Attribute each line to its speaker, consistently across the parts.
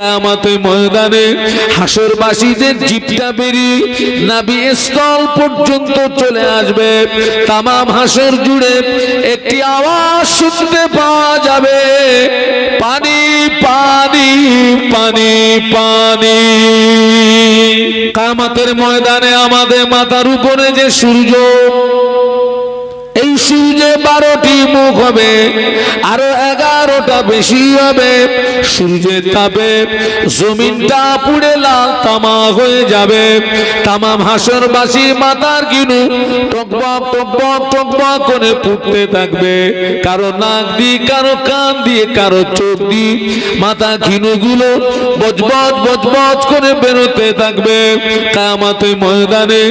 Speaker 1: কিয়ামতের ময়দানে হাসরবাসীদের জিপটা বেরিয়ে নাবি স্থল পর্যন্ত চলে আসবে। তামাম হাসর জুড়ে একটি আওয়াজ শুনতে পাওয়া যাবে, পানি পানি পানি পানি। কিয়ামতের ময়দানে আমাদের মাথার উপরে যে সূর্য, এই সূর্যে 12টি মুখ হবে, আরো 11টা বেশি হবে। সূর্যের তাপে জমিনটা পুড়ে লাল তামা হয়ে যাবে। তামাম হাসরবাসীর মাথার গিনু টকবক টকবক টকবক করে ফুটতে থাকবে, কারো নাক দিয়ে, কারো কান দিয়ে, কারো চোখ দিয়ে মাথা গিনুগুলো বজবজ বজবজ করে বেরোতে থাকবে। কিয়ামতের ময়দানে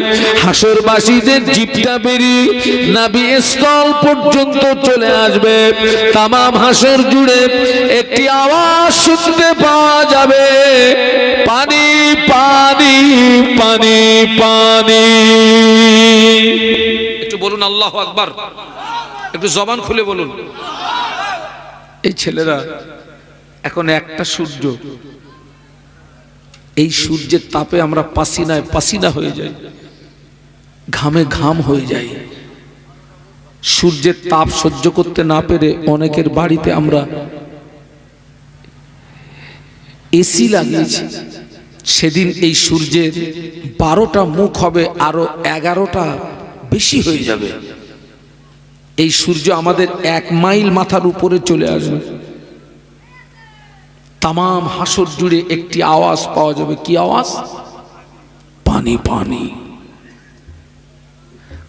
Speaker 1: হাসরবাসীদের জিভটা বেরিয়ে নাবি স্থল পর্যন্ত চলে আসবে। তামাম হাসর জুড়ে একটি আওয়াজ শুনতে পাওয়া যাবে, পানি পানি পানি পানি। একটু বলুন আল্লাহু আকবার, একটু জবান খুলে বলুন। এই ছেলেরা এখন একটা সূর্য, এই সূর্যের তাপে আমরা পাসিনায় পাসিনা হয়ে যাই, ঘামে ঘাম হয়ে যায়। সূর্যের তাপ সহ্য করতে না পেরে অনেকের বাড়িতে আমরা এসি লাগিয়েছি। সেদিন এই সূর্যের 12টা মুখ হবে, আরো 11টা বেশি হয়ে যাবে। এই সূর্য আমাদের 1 মাইল মাথার উপরে চলে আসবে। তামাম হাসর জুড়ে একটি আওয়াজ পাওয়া যাবে। কি আওয়াজ? পানি পানি।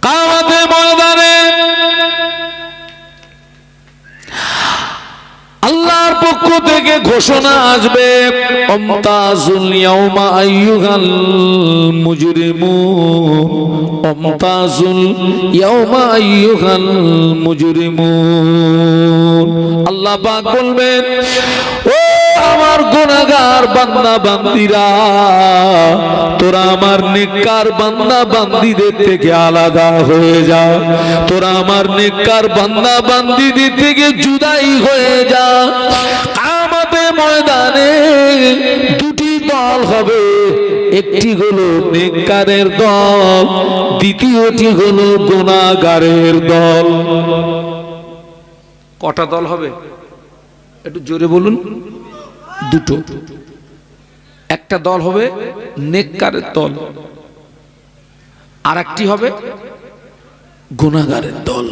Speaker 1: কিয়ামতের ময়দানে আল্লাহর পক্ষ থেকে ঘোষণা আসবে, আমতাজুল ইয়াউমা আইয়ুহাল মুজরিমুন, আমতাজুল ইয়াউমা আইয়ুহাল মুজরিমুন। আল্লাহ পাক বলবেন, ও আমার গুনাহগার বান্দা বান্দীরা, তোরা আমার নেককার বান্দা বান্দীদের থেকে আলাদা হয়ে যা, তোরা আমার নেককার বান্দা বান্দীদের থেকে জুদাই হয়ে যা। কিয়ামতের ময়দানে দুটি দল হবে, একটি হলো নেককারের দল, দ্বিতীয়টি হলো গুনাহগারের দল। কটা দল হবে? একটু জোরে বলুন। দুটো। একটা দল হবে নেককারের দল, আর একটি হবে গুনাহগারের দল।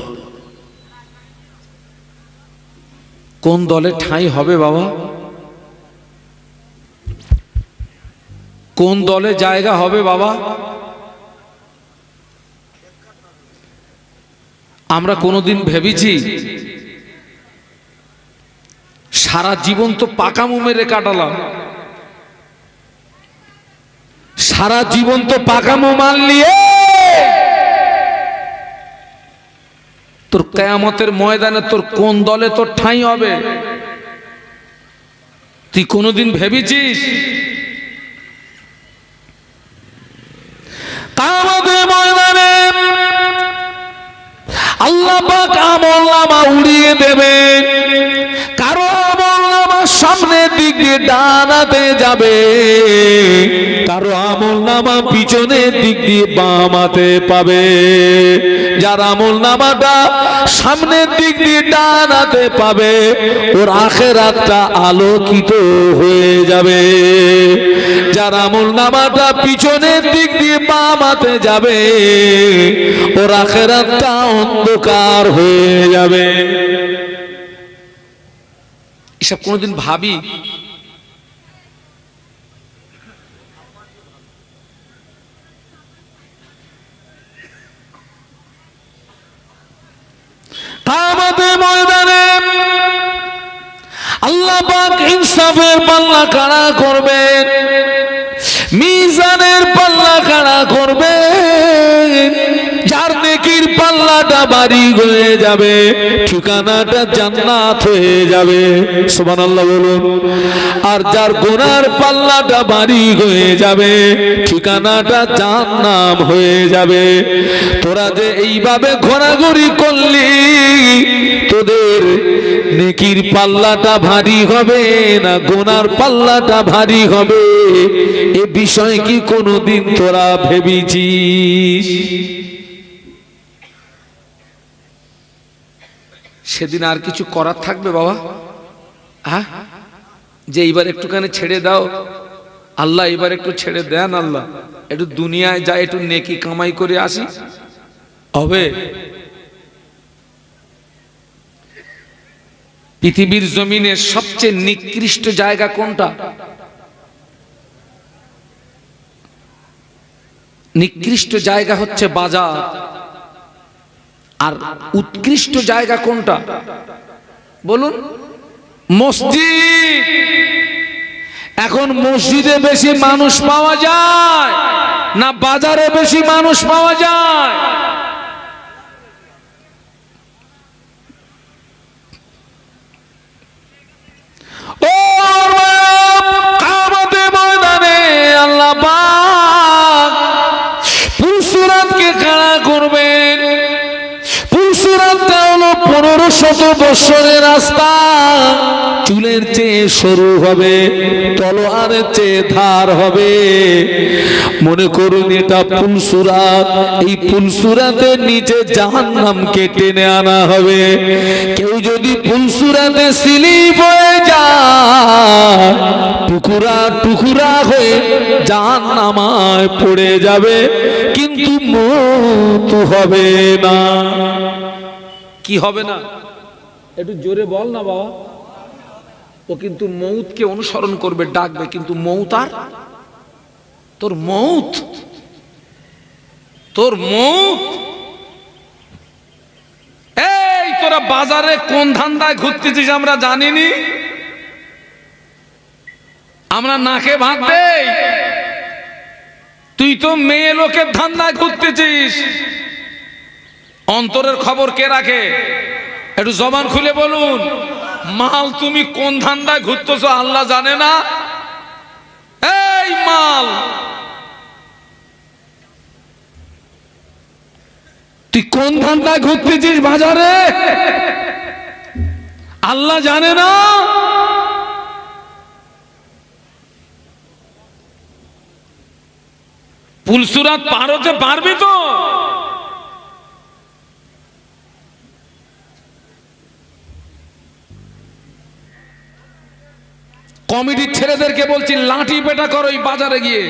Speaker 1: কোন দলে ঠাঁই হবে বাবা? কোন দলে জায়গা হবে বাবা? আমরা কোনোদিন ভেবেছি? সারা জীবন তো পাকামো মেরে কাটালাম, সারা জীবন তো পাকামো মারলি, তোর কিয়ামতের ময়দানে তোর কোন দলে তোর ঠাঁই হবে? তুই কোনোদিন ভেবেছিস? কিয়ামতের ময়দানে আল্লাহ পাক আমলনামা উড়িয়ে দেবেন। কারো আমলনামা সামনের দিক দিয়ে ডানাতে যাবে, কারো আমলনামা পিছনের দিক দিয়ে বাম হাতে পাবে। যার আমলনামাটা সামনের দিক দিয়ে ডানাতে পাবে, ওর আখিরাতটা আলোকিত হয়ে যাবে। যার আমলনামাটা পিছনের দিক দিয়ে বাম হাতে যাবে, ওর আখিরাতটা অন্ধকার হয়ে যাবে। এসব কোনোদিন ভাবি? কিয়ামতের ময়দানে আল্লাহ পাক ইনসাফের পাল্লা খাড়া করবেন, মিজানের পাল্লা খাড়া করবেন। যার নেকির পাল্লাটা পাল্লাটা ভারী হয়ে যাবে, ঠিকানাটা জান্নাত হয়ে যাবে। সুবহানাল্লাহ বলুন। আর যার গুনার পাল্লাটা ভারী হয়ে যাবে, ঠিকানাটা জাহান্নাম হয়ে যাবে। তোরা যে এইভাবে ঘোরাঘুরি করলি, তোদের নেকির পাল্লাটা ভারী হবে না গুনার পাল্লাটা ভারী হবে, এ বিষয় কি কোনোদিন তোরা ভেবেছিস? সেদিন আর কিছু করার থাকবে বাবা? হ্যাঁ, যে এইবার একটুখানি ছেড়ে দাও আল্লাহ, এবার একটু ছেড়ে দেন আল্লাহ, একটু দুনিয়ায় যাই, একটু নেকি কামাই করে আসি, হবে? পৃথিবীর জমিনের সবচেয়ে নিকৃষ্ট জায়গা কোনটা? নিকৃষ্ট জায়গা হচ্ছে বাজার। আর উৎকৃষ্ট জায়গা কোনটা বলুন? মসজিদ। এখন মসজিদে বেশি মানুষ পাওয়া যায় না বাজারে বেশি মানুষ পাওয়া যায়? ও কিয়ামতের ময়দানে আল্লাহ পাক পুলসিরাতকে খাড়া করবেন। পুলসিরাতটা হলো 1500 বছরের রাস্তা, চুলের চেয়ে সরু হবে, তলোয়ারের চেয়ে ধার হবে। মনে করুন এটা পুলসিরাত, এই পুলসিরাতের নিচে জাহান্নামকে টেনে আনা হবে। কেউ যদি পুলসিরাতে স্লিপ হয়ে যায়, টুকরা টুকরা হয়ে জাহান্নামায় পড়ে যাবে, কিন্তু মওত হবে না। কি হবে না? একটু জোরে বল না বাবা। ও কিন্তু মৌতকে অনুসরণ করবে, ডাকবে, কিন্তু মৌত আর তোর মৌত, তোর মৌত। এই তোরা বাজারে কোন ধান্দায় ঘুরতেছিস আমরা জানিনি? আমরা নাকে ভাত দেই, তুই তো মেয়ে লোকের ধান্দায় ঘুরতেছিস। অন্তরের খবর কে রাখে? একটু জবান খুলে বলুন। মাল তুমি কোন ধান্দায় ঘুরতেছ আল্লাহ জানে না? এই মাল তুই কোন ধান্দায় ঘুরতেছিস বাজারে আল্লাহ জানে না? পুলসিরাত পার হতে পারবি তো? কমিটির ছেলেদেরকে বলছি, লাঠি পেটা করো এই বাজারে গিয়ে,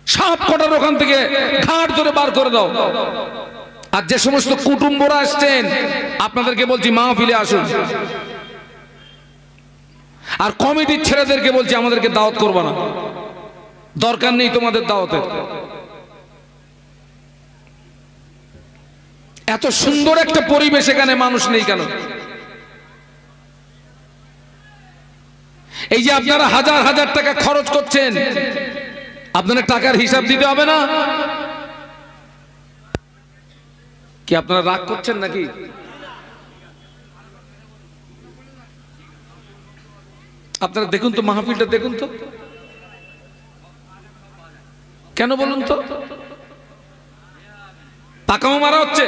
Speaker 1: সাপ কটার ওখান থেকে ঘাট ধরে বার করে দাও। আর যে সমস্ত কুটুম্বরা আসছেন আপনাদেরকে বলছি মাহফিলে আসুন। আর কমিটির ছেলেদেরকে বলছি আমাদেরকে দাওয়াত করবে না, দরকার নেই তোমাদের দাওয়াতের। এত সুন্দর একটা পরিবেশ, এখানে মানুষ নেই কেন? এই যে আপনারা হাজার হাজার টাকা খরচ করছেন, আপনাদের টাকার হিসাব দিতে হবে না? কি আপনারা রাগ করছেন নাকি? আপনারা দেখুন তো, মাহফিলটা দেখুন তো, কেন বলুন তো? পাকামো মারা হচ্ছে।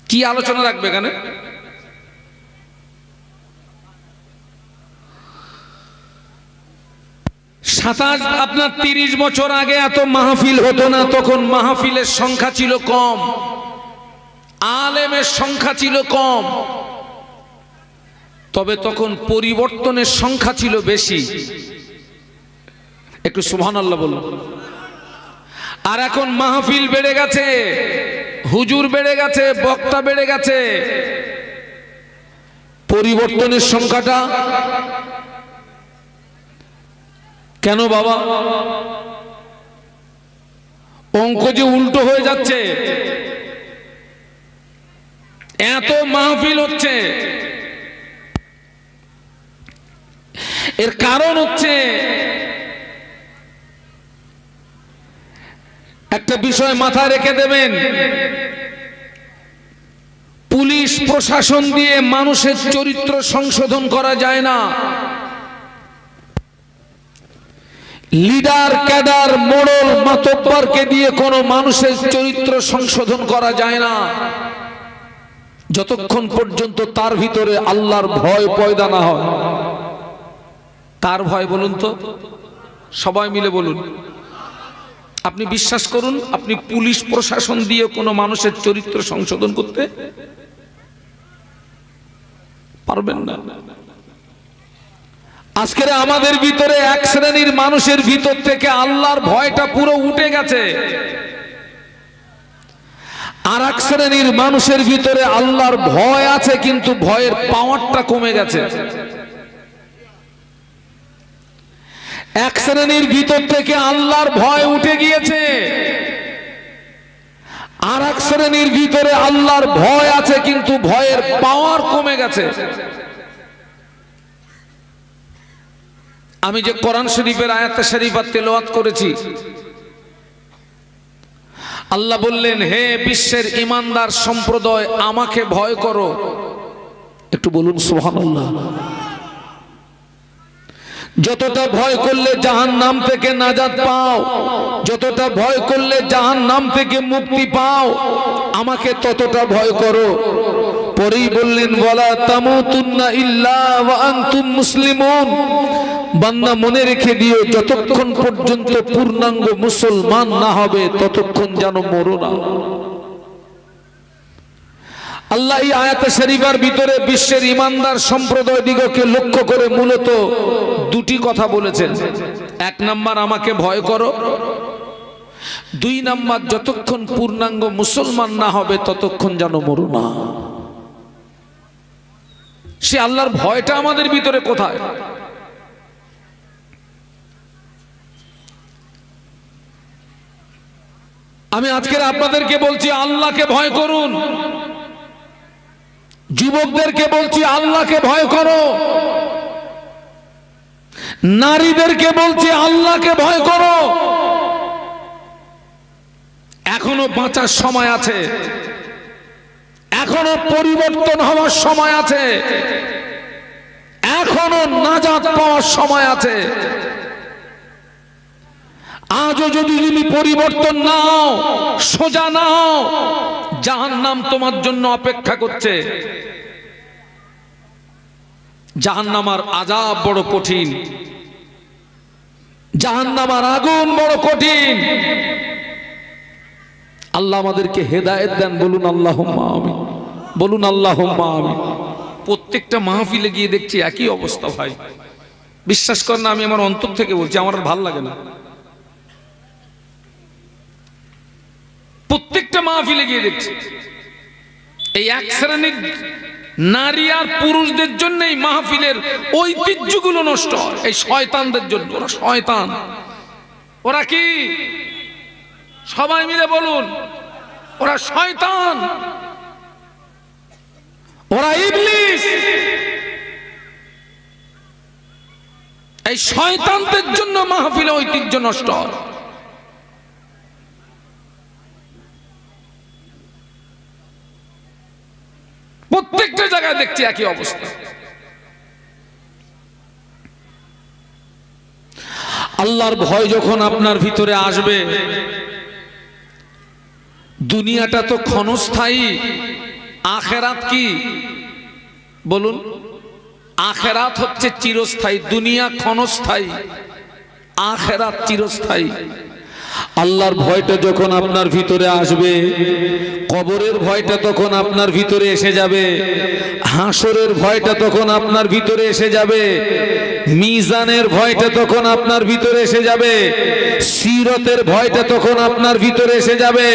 Speaker 1: কি আলোচনা রাখবে এখানে? আপনার 30 বছর আগে এত মাহফিল হতো না, তখন মাহফিলের সংখ্যা ছিল কম, আলেমের সংখ্যা ছিল কম, তবে তখন পরিবর্তনের সংখ্যা ছিল বেশি। একটু সুবহানাল্লাহ বলুন। আর এখন মাহফিল বেড়ে গেছে, হুজুর বেড়ে গেছে, বক্তা বেড়ে গেছে, পরিবর্তনের সংখ্যাটা কেন বাবা? অঙ্ক যে উল্টো হয়ে যাচ্ছে, এত মাহফিল হচ্ছে, এর কারণ হচ্ছে একটা বিষয় মাথায় রেখে দেবেন, পুলিশ প্রশাসন দিয়ে মানুষের চরিত্র সংশোধন করা যায় না। লিডার, ক্যাডার, মোড়ল, মাতব্বরকে দিয়ে কোনো মানুষের চরিত্র সংশোধন করা যায় না, যতক্ষণ পর্যন্ত তার ভিতরে আল্লাহর ভয় পয়দা না হয়। কার ভয় বলুন তো? সবাই মিলে বলুন। আপনি বিশ্বাস করুন, আপনি পুলিশ প্রশাসন দিয়ে কোনো মানুষের চরিত্র সংশোধন করতে পারবেন না। আজকের আমাদের ভিতরে এক শ্রেণীর মানুষের ভিতর থেকে আল্লাহর ভয়টা পুরো উঠে গেছে, আর এক শ্রেণীর মানুষের ভিতরে আল্লাহর ভয় আছে কিন্তু ভয়ের পাওয়ারটা কমে গেছে। এক শ্রেণীর ভিতর থেকে আল্লাহর ভয় উঠে গিয়েছে, আর এক শ্রেণীর ভিতরে আল্লাহর ভয় আছে কিন্তু ভয়ের পাওয়ার কমে গেছে। আমি যে কোরআন শরীফের আয়াত শরীফা তেলাওয়াত করেছি, আল্লাহ বললেন, হে বিশ্বের ঈমানদার সম্প্রদায়, আমাকে ভয় করো। একটু বলুন সুবহানাল্লাহ। যতটা ভয় করলে জাহান্নাম থেকে নাজাত পাও, যতটা ভয় করলে জাহান্নাম থেকে মুক্তি পাও, আমাকে ততটা ভয় করো। পরেই বললেন, ওয়ালা তামুতুন্না ইল্লা ওয়া আনতুম মুসলিমুন। বান্দা মনে রেখে দিও, যতক্ষণ পর্যন্ত পূর্ণাঙ্গ মুসলমান না হবে ততক্ষণ যেন মরো না। আল্লাহ এই আয়াতে শরীফার ভিতরে বিশ্বের ঈমানদার সম্প্রদায় দিগকে লক্ষ্য করে মূলত দুটি কথা বলেছেন। এক নাম্বার, আমাকে ভয় করো। দুই নাম্বার, যতক্ষণ পূর্ণাঙ্গ মুসলমান না হবে ততক্ষণ যেন মরো না। সে আল্লাহর ভয়টা আমাদের ভিতরে কোথায়? আমি আজকের আপনাদেরকে বলছি, আল্লাহকে ভয় করুন। যুবকদেরকে বলছি, আল্লাহকে ভয় করো। নারীদেরকে বলছি, আল্লাহকে ভয় করো। এখনো বাঁচার সময় আছে, এখনো পরিবর্তন হওয়ার সময় আছে, এখনো নাজাত পাওয়ার সময় আছে। আজও যদি তুমি পরিবর্তন নাও, সোজা নাও, জাহান্নাম তোমার জন্য অপেক্ষা করছে। জাহান্নামের আযাব বড় কঠিন, জাহান্নামের আগুন বড় কঠিন। আল্লাহ আমাদেরকে হেদায়েত দেন, বলুন আল্লাহুম্মা আমিন, বলুন আল্লাহুম্মা আমিন। প্রত্যেকটা মাহফিলে গিয়ে দেখছি একই অবস্থা ভাই, বিশ্বাস কর না, আমি আমার অন্তর থেকে বলছি, আমার আর ভাল লাগে না। প্রত্যেকটা মাহফিলে গিয়ে দেখছি এই এক শ্রেণীর নারী আর পুরুষদের জন্য এই মাহফিলের ঐতিহ্যগুলো নষ্ট হয়, এই শয়তানদের জন্য। ওরা শয়তান। ওরা কি? সবাই মিলে বলুন, ওরা শয়তান, ওরা ইবলিস। এই শয়তানদের জন্য মাহফিলে ঐতিহ্য নষ্ট হয়। প্রত্যেকটা জায়গায় দেখছি একই অবস্থা। আল্লাহর ভয় যখন আপনার ভিতরে আসবে, দুনিয়াটা তো ক্ষণস্থায়ী, আখেরাত কি বলুন? আখেরাত হচ্ছে চিরস্থায়ী, দুনিয়া ক্ষণস্থায়ী, আখেরাত চিরস্থায়ী। আল্লাহর ভয়টা যখন আপনার ভিতরে আসবে, কবরের ভয়টা তখন আপনার ভিতরে এসে যাবে, হাসরের ভয়টা তখন আপনার ভিতরে এসে যাবে, মিজানের ভয়টা তখন আপনার ভিতরে এসে যাবে, সিরতের ভয়টা তখন আপনার ভিতরে এসে যাবে।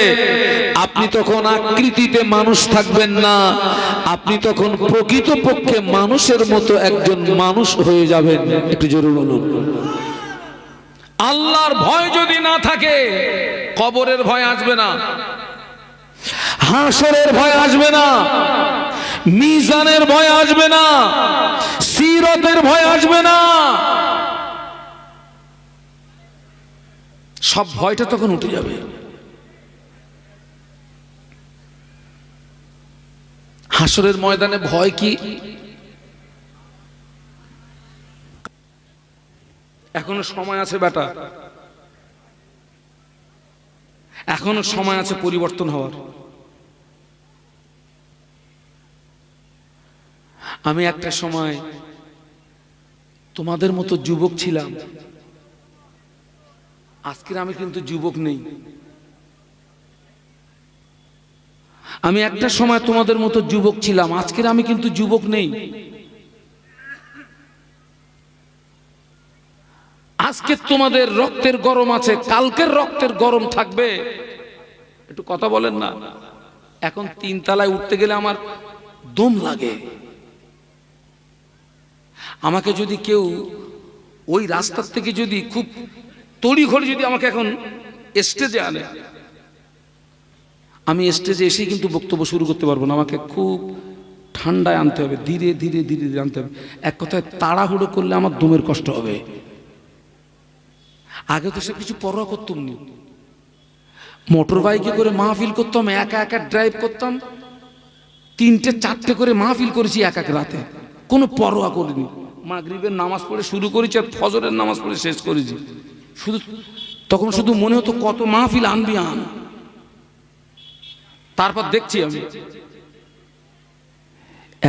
Speaker 1: আপনি তখন আকৃতিতে মানুষ থাকবেন না, আপনি তখন প্রকৃতপক্ষে মানুষের মতো একজন মানুষ হয়ে যাবেন। একটু জোরে বলুন। আল্লাহর ভয় যদি না থাকে, কবরের ভয় আসবে না, হাসরের ভয় আসবে না, মিজানের ভয় আসবে না, সিরতের ভয় আসবে না। সব ভয়টা তখন উঠে যাবে। হাসরের ময়দানে ভয় কি? এখনো সময় আছে বেটা, এখনো সময় আছে পরিবর্তন হওয়ার। আমি একটা সময় তোমাদের মতো যুবক ছিলাম, আজকের আমি কিন্তু যুবক নেই। আমি একটা সময় তোমাদের মতো যুবক ছিলাম, আজকের আমি কিন্তু যুবক নেই। আজকে তোমাদের রক্তের গরম আছে, কালকের রক্তের গরম থাকবে। একটু কথা বলেন না। এখন 3 তলায় উঠতে গেলে আমার দম লাগে। আমাকে যদি কেউ ওই রাস্তার থেকে যদি খুব তড়িঘড়ি যদি আমাকে এখন স্টেজে আনে, আমি স্টেজে এসেই কিন্তু বক্তব্য শুরু করতে পারবো না। আমাকে খুব ঠান্ডায় আনতে হবে, ধীরে ধীরে ধীরে ধীরে আনতে হবে। এক কথায় তাড়াহুড়ো করলে আমার দমের কষ্ট হবে। আগে তো সে কিছু পরোয়া করতাম না, মোটর বাইকে করে মাহফিল করতাম, একা একা ড্রাইভ করতাম, 3টে 4টে করে মাহফিল করেছি এক এক রাতে, কোনো পরোয়া করিনি। মাগরিবের নামাজ পড়ে শুরু করেছি আর ফজরের নামাজ পড়ে শেষ করেছি। শুধু তখন শুধু মনে হতো কত মাহফিল আনবি আন। তারপর দেখছি আমি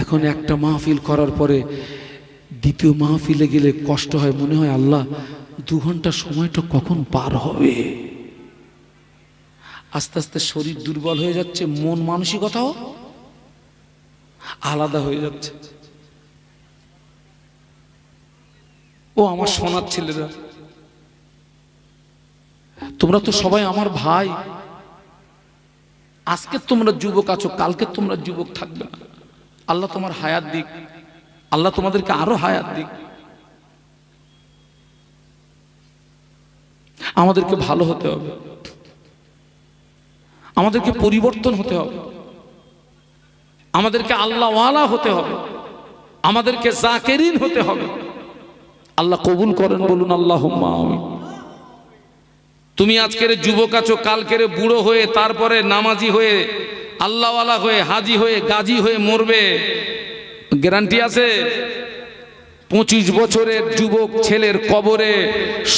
Speaker 1: এখন একটা মাহফিল করার পরে দ্বিতীয় মাহফিলে গেলে কষ্ট হয়, মনে হয় আল্লাহ 2 ঘন্টা সময়টা কখন পার হবে। আস্তে আস্তে শরীর দুর্বল হয়ে যাচ্ছে, মন মানসিকতাও আলাদা হয়ে যাচ্ছে। ও আমার সোনার ছেলেরা, তোমরা তো সবাই আমার ভাই। আজকে তোমরা যুবক আছো, কালকে তোমরা যুবক থাকবে না। আল্লাহ তোমার হায়াত দিক, আল্লাহ তোমাদেরকে আরো হায়াত দিক। আমাদেরকে ভালো হতে হবে, আমাদেরকে পরিবর্তন হতে হবে, আমাদেরকে আল্লাহওয়ালা হতে হবে, আমাদেরকে জাকেরিন হতে হবে। আল্লাহ কবুল করেন, বলুন আল্লাহুম্মা আমিন। তুমি আজকের যুবক আছো, কালকের বুড়ো হয়ে তারপরে নামাজি হয়ে আল্লাহওয়ালা হয়ে হাজি হয়ে গাজী হয়ে মরবে, গ্যারান্টি আছে? 25 বছরের যুবক ছেলের কবরে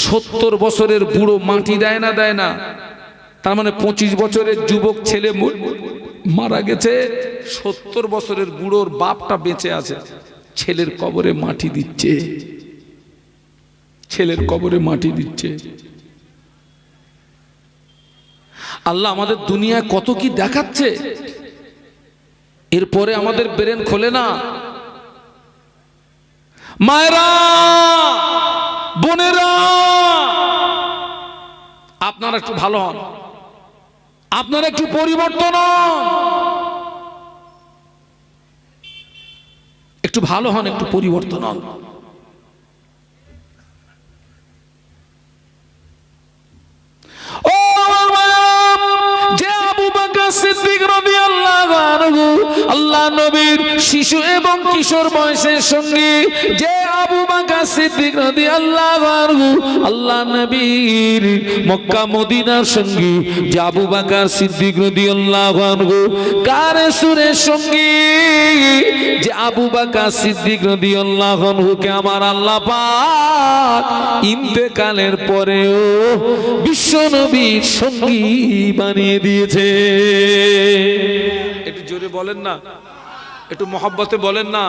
Speaker 1: 70 বছরের বুড়ো মাটি দেয় না? দেয় না? তার মানে 25 বছরের যুবক ছেলে মারা গেছে, 70 বছরের বুড়োর বাপটা বেঁচে আছে, ছেলের কবরে মাটি দিচ্ছে, ছেলের কবরে মাটি দিচ্ছে। আল্লাহ আমাদের দুনিয়ায় কত কি দেখাচ্ছে, এরপরে আমাদের ব্রেন খোলে না। মায়েরা, বোনেরা, আপনারা একটু ভালো হন, আপনারা একটু পরিবর্তন হন, একটু ভালো হন, একটু পরিবর্তন হন। আল্লাহ নবীর শিশু এবং কিশোর বয়সের সঙ্গে যে আবু বকর সিদ্দিক রাদিয়াল্লাহু আনহু, আল্লাহ নবীর মক্কা মদিনার সঙ্গে যে আবু বকর সিদ্দিক রাদিয়াল্লাহু আনহু, কার সুরের সঙ্গে যে আবু বকর সিদ্দিক রাদিয়াল্লাহু আনহুকে আমার আল্লাহ পাক ইন্তেকালের পরেও বিশ্ব নবীর সঙ্গী বানিয়ে দিয়েছে। একটু জোরে বলেন না, একটু মহব্বতে বলেন না।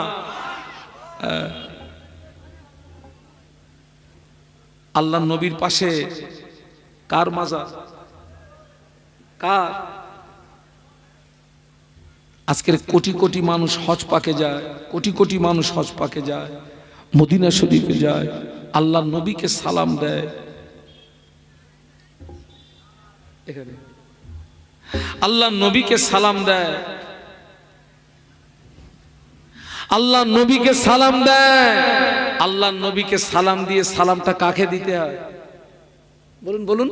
Speaker 1: আল্লাহ নবীর পাশে কার মাজার, কার? আজকের কোটি কোটি মানুষ হজ পাকে যায়, কোটি কোটি মানুষ হজ পাকে যায়, মদিনা শরীফে যায়, আল্লাহ নবীকে সালাম দেয়। এখানে আল্লাহ নবীকে সালাম দেয়, আল্লাহ নবীকে সালাম দেয়। আল্লাহ নবীকে সালাম দিয়ে সালামটা কাকে দিতে হয় বলুন? বলুন।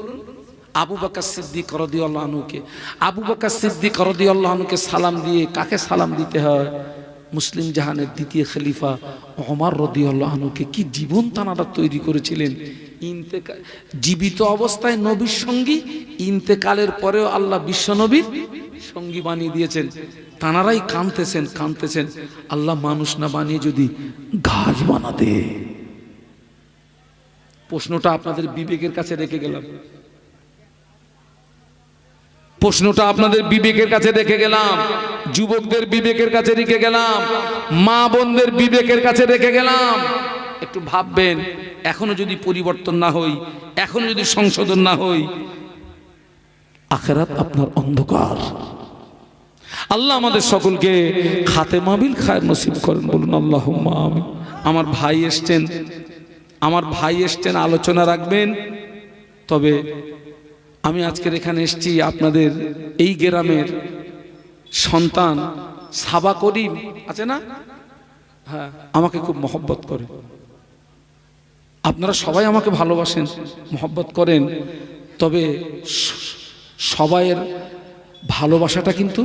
Speaker 1: আবু বকর সিদ্দিক রাদিয়াল্লাহু আনহুকে, আবু বকর সিদ্দিক রাদিয়াল্লাহু আনহুকে সালাম দিয়ে কাকে সালাম দিতে হয়? মুসলিম জাহানের দ্বিতীয় খলিফা ওমর রাদিয়াল্লাহু আনহুকে। কি জীবন তানারা তৈরি করেছিলেন! জীবিত অবস্থায় নবীর সঙ্গী, ইন্তেকালের পরেও আল্লাহ বিশ্ব নবীর সঙ্গী বানিয়ে দিয়েছেন, তানারাই কাঁদতেছেন, আল্লাহ মানুষ না বানিয়ে যদি ঘাস বানাতে। প্রশ্নটা আপনাদের বিবেকের কাছে রেখে গেলাম, প্রশ্নটা আপনাদের বিবেকের কাছে রেখে গেলাম, যুবকদের বিবেকের কাছে রেখে গেলাম, মা বোনদের বিবেকের কাছে রেখে গেলাম। একটু ভাববেন, এখনো যদি পরিবর্তন না হই, এখনো যদি সংশোধন না হই, আখিরাত আপনার অন্ধকার। আল্লাহ আমাদের সকলকে খাতেমা বিল খায়র নসিব করেন, বলুন আল্লাহুম্মা আমিন। আমার ভাই এসছেন আলোচনা রাখবেন। তবে আমি আজকের এখানে এসেছি আপনাদের এই গ্রামের সন্তান সাবা করিম আছে না, হ্যাঁ, আমাকে খুব মহব্বত করে। আপনারা সবাই আমাকে ভালোবাসেন, মহব্বত করেন, তবে সবাইয়ের ভালোবাসাটা কিন্তু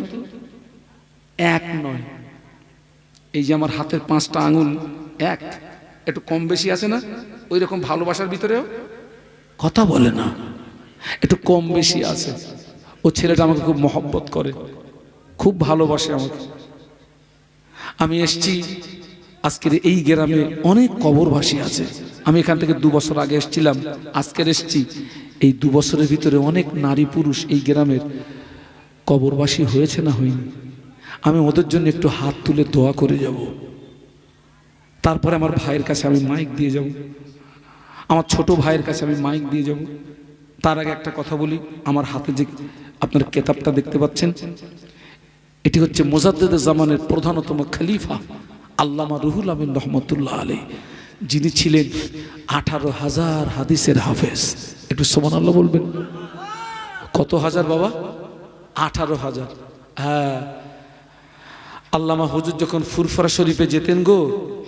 Speaker 1: এক নয়। এই যে আমার হাতের 5টা আঙুল এক, একটু কম বেশি আছে না, ওই রকম ভালোবাসার ভিতরেও কথা বলে না, একটু কম বেশি আছে। ও ছেলেটা আমাকে খুব মহব্বত করে, খুব ভালোবাসে আমাকে। আমি এসছি আজকের এই গ্রামে, অনেক কবরবাসী আছে। আমি এখান থেকে 2 বছর আগে এসেছিলাম, আজকের এসছি। এই 2 বছরের ভিতরে অনেক নারী পুরুষ এই গ্রামের কবরবাসী হয়েছে না হয়নি। আমি ওদের জন্য একটু হাত তুলে দোয়া করে যাব, তারপরে আমার ভাইয়ের কাছে আমি মাইক দিয়ে যাব, আমার ছোট ভাইয়ের কাছে আমি মাইক দিয়ে যাব। তার আগে একটা কথা বলি, আমার হাতে যে আপনার কেতাবটা দেখতে পাচ্ছেন, এটি হচ্ছে মুজাদ্দেদে জামানের প্রধানতম খলিফা আল্লামা রুহুল আমিন রহমতুল্লাহ আলাইহি, যিনি ছিলেন 18,000 হাদিসের হাফেজ। একটু সুবহানাল্লাহ বলবেন। কত হাজার বাবা? 18,000। হ্যাঁ, আল্লামা হুজুর যখন ফুরফুরা শরীফে যেতেন গো,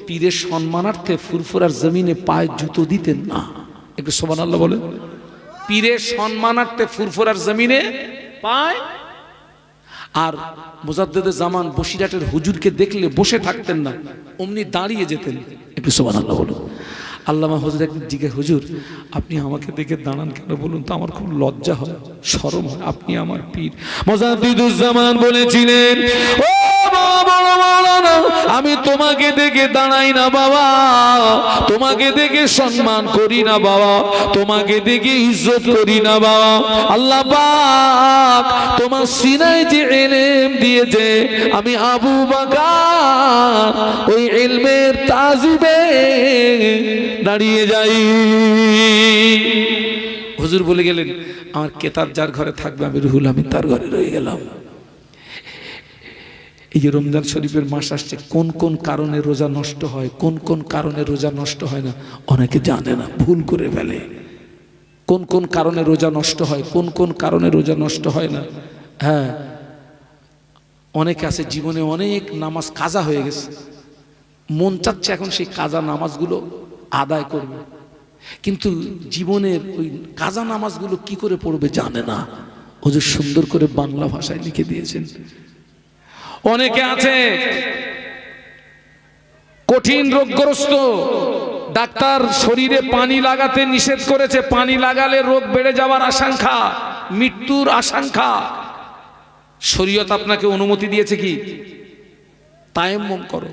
Speaker 1: পীরের সম্মানার্থে ফুরফুরার জমিনে পায়ে জুতো দিতেন না। একটু সুবহানাল্লাহ বলেন। পীরের সম্মানার্থে ফুরফুরার জমিনে পায়। আর মুজাদ্দেদে জামান বসিরহাটের হুজুরকে দেখলে বসে থাকতেন না, অমনি দাঁড়িয়ে যেতেন। একটু সুবহানাল্লাহ বলুন। আল্লামা হুজুর একদিন জিজ্ঞেস, হুজুর আপনি আমাকে দেখে দাঁড়ান কেন বলুন তো? আমার খুব লজ্জা হয়, শরম হয়, আপনি আমার পীর। মুজাদ্দিদুজ জামান বলেছিলেন, ও মাওলানা, আমি তোমাকে দেখে দাঁড়াই না বাবা, তোমাকে দেখে সম্মান করি না বাবা, তোমাকে দেখে ইজ্জত করি না বাবা। আল্লাহ পাক তোমার সিনায় যে ইলম দিয়েছে, আমি আবু বকর ওই ইলমের তাজিবে দাঁড়িয়ে যাই। হুজুর বলে গেলেন, আমার কেতাব যার ঘরে থাকবে আমি রুহুল আমিন তার ঘরে রয়ে গেলাম। এই যে রমজান শরীফের মাস আসছে, কোন কোন কারণে রোজা নষ্ট হয়, কোন কোন কারণে রোজা নষ্ট হয় না অনেকে জানে না, ভুল করে ফেলে। কোন কোন কারণে রোজা নষ্ট হয়, কোন কোন কারণে রোজা নষ্ট হয় না। হ্যাঁ, অনেকে আছে জীবনে অনেক নামাজ কাজা হয়ে গেছে, মন চাচ্ছে এখন সেই কাজা নামাজগুলো আদায় করবে, কিন্তু জীবনের ওই কাজা নামাজগুলো কি করে পড়বে জানে না। হুজুর সুন্দর করে বাংলা ভাষায় লিখে দিয়েছেন। অনেকে আছে কঠিন রোগগ্রস্ত, ডাক্তার শরীরে পানি লাগাতে নিষেধ করেছে, পানি লাগালে রোগ বেড়ে যাওয়ার আশঙ্কা, মৃত্যুর আশঙ্কা। শরীয়ত আপনাকে অনুমতি দিয়েছে কি তায়াম্মুম করো,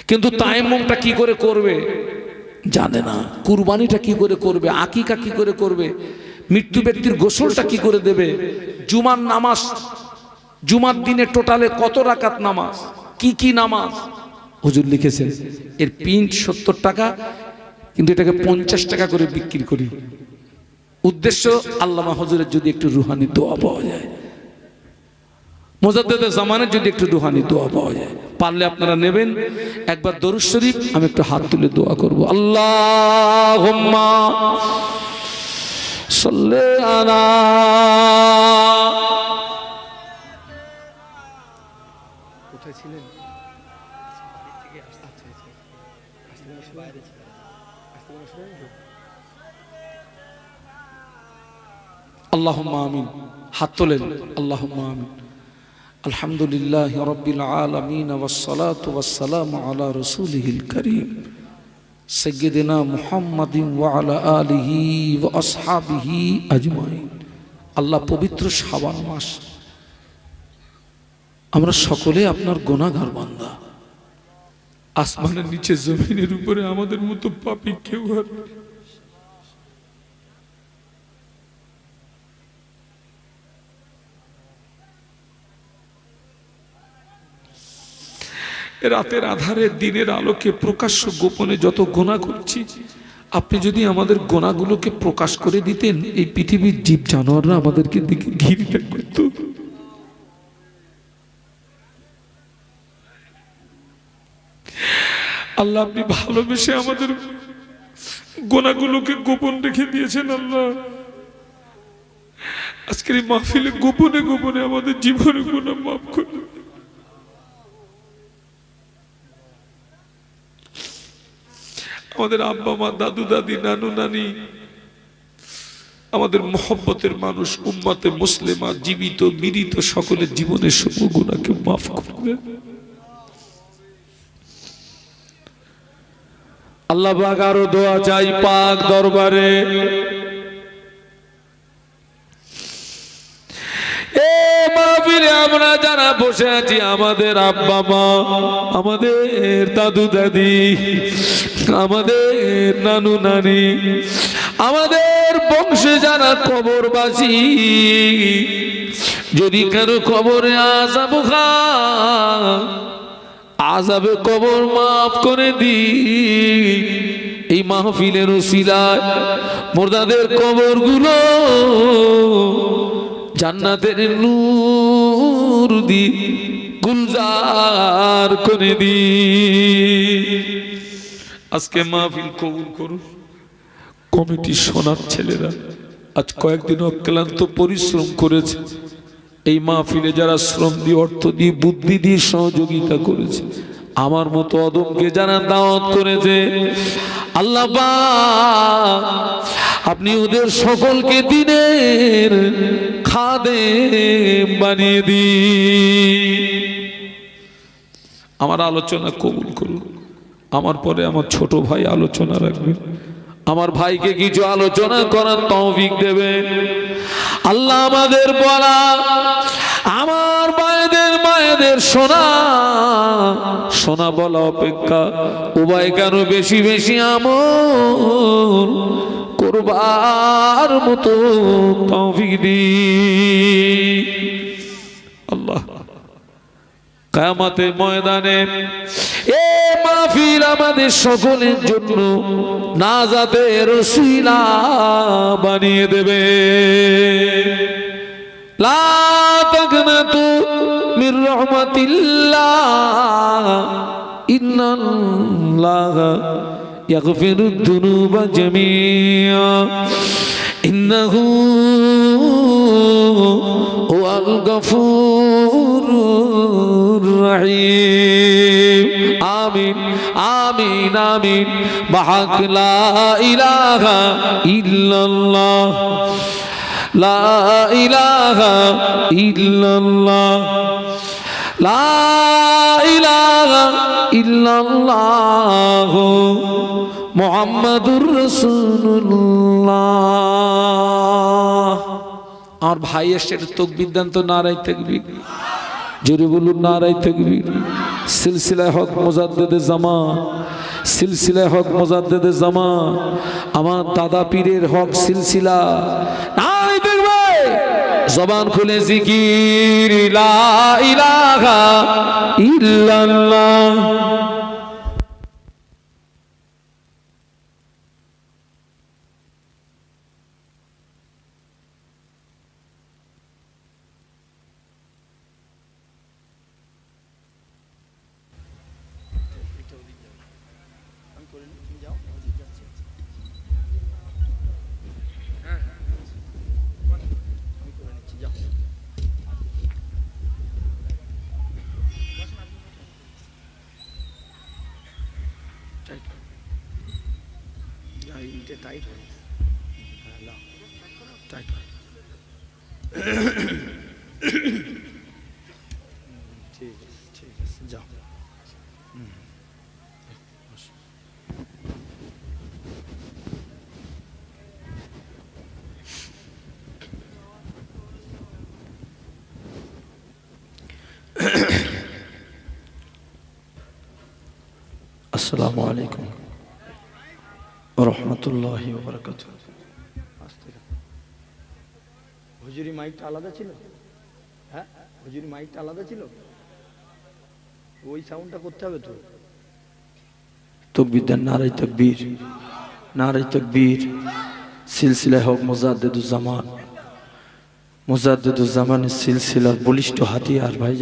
Speaker 1: কিন্তু তায়াম্মুমটা কি করে করবে জানে না, কুরবানিটা কি করে করবে, আকিকা কি করে করবে, মৃত্যু ব্যক্তির গোসলটা কি করে দেবে, জুমার নামাজ, জুমার দিনে টোটালে কত রাকাত নামাজ, কি কি নামাজ। হুজুর লিখেছেন এর প্রিন্ট 70 টাকা, কিন্তু এটাকে 50 টাকা করে বিক্রি করি। উদ্দেশ্য আল্লামা হুজুরের যদি একটু রুহানি দোয়া পাওয়া যায়, মুজাদ্দেদে জামানের যদি একটু রুহানি দোয়া পাওয়া যায়, পারলে আপনারা নেবেন। একবার দরুদ শরীফ আমি একটু হাত তুলে দোয়া করব। আল্লাহুম্মা সাল্লি আলা, কোথায় ছিলেন? আল্লাহুম্মা আমিন। হাত তোলেন। আল্লাহুম্মা আমিন। আলহামদুলিল্লাহি রাব্বিল আলামিন ওয়াস সালাতু ওয়াস সালামু আলা রাসূলিহিল কারীম সাইয়্যিদিনা মুহাম্মাদিন ওয়া আলা আলিহি ওয়া আসহাবিহি আজমাইন। আল্লাহ পবিত্র শাবান মাস, আমরা সকলে আপনার গুনাহগার বান্দা। আসমানের নিচে জমিনের উপরে আমাদের মতো পাপী কেউ আর নেই। রাতের আধারে দিনের আলোকে প্রকাশ্য গোপনে যত গুনাহ করছি, আপনি যদি আমাদের গুনাহগুলোকে প্রকাশ করে দিতেন, এই পৃথিবীর জীব জানোয়াররা আমাদেরকে দিকে ঘৃণা করত। আল্লাহ, আপনি ভালোবেসে আমাদের গুনাহগুলোকে গোপন রেখে দিয়েছেন। আল্লাহ, আজকের এই মাহফিলে গোপনে গোপনে আমাদের জীবনের গুনাহ মাফ করে। আমাদের আব্বা মা, দাদু দাদি, নানু নানি, আমাদের মহব্বতের মানুষ, উম্মতে মুসলিমা, জীবিত মৃত সকলের জীবনের সব গুনাহকে মাফ করবে। আল্লাহ পাক আরো দোয়া চাই পাক দরবারে। আমরা যারা বসে আছি, আমাদের আব্বা মা, আমাদের দাদু দাদি, আমাদের নানু নানি, আমাদের বংশে যারা কবরবাসী, যদি কারো কবরে আযাবে কবর মাফ করে দি। এই মাহফিলের উসিলায় মুর্দাদের কবরগুলো জান্নাতের নূর দি গুলজার করে দি। আজকে মাহফিল কবুল করুন। কমিটি সোনার ছেলেরা আজ কয়েকদিন অক্লান্ত পরিশ্রম করেছে। এই মাহফিলে যারা শ্রম দিয়ে, অর্থ দিয়ে, বুদ্ধি দিয়ে সহযোগিতা করেছে, আমার মতো অদমকে যারা দাওয়াত করেছে, আল্লাহ পাক আপনি ওদের সকলকে দিনের খাদেম বানিয়ে দিন। আমার আলোচনা কবুল করুন। আমার পরে আমার ছোট ভাই আলোচনা রাখবেন। আমার ভাইকে কিছু আলোচনা করার তৌফিক দেবেন আল্লাহ। আমাদের বলা, আমার মায়েদের শোনা বলা অপেক্ষা উভয় কেন বেশি বেশি আমল করবার মতো তৌফিক দিন আল্লাহ। কিয়ামতের ময়দানে এ মাহফিল আমাদের সকলের জন্য নাজাতের ওসিলা বানিয়ে দেবে। লা তাকনাতু মির রাহমাতিল্লাহ, ইন্নাল্লাহা ইয়াগফিরুদ যুনুবা জামিআ, ইন্নাহু হুয়াল গফুরুর রহিম। আমিন আমিন আমিন। বাহাক লা ইলাহা ইল্লাল্লাহ, লা ইলাহা ইল্লাল্লাহ, লা ইলাহা ইল্লাল্লাহ মুহাম্মাদুর রাসূলুল্লাহ। আমার ভাই এসে তাকবীর দেন তো, নারায়ে তাকবীর, জোরে বলুন নারায়ে তাকবীর। সিলসিলায়ে হক মুজাদ্দিদে জামান, সিলসিলায়ে হক মুজাদ্দিদে জামান, আমার দাদা পীরের হক সিলসিলা। নারায়ে তাকবীর। জবান খুলে জিকির লা ইলাহা ইল্লাল্লাহ। টাইট হয়ে টাইট ঠিক আছে, ঠিক আছে, যাও।
Speaker 2: আসসালামু আলাইকুম ওয়া রাহমাতুল্লাহি ওয়া বারাকাতুহু। হুজুরি মাইকটা আলাদা ছিল? হ্যাঁ, হুজুরি মাইকটা আলাদা ছিল, ওই সাউন্ডটা করতে হবে তো। তাকবীর দেন, নারায়ে তাকবীর, নারায়ে তাকবীর। সিলসিলা হক মুজাদ্দিদুজ জামান, মুজাদ্দিদুজ জামানের সিলসিলার বলিষ্ঠ হাতিয়ার ভাই।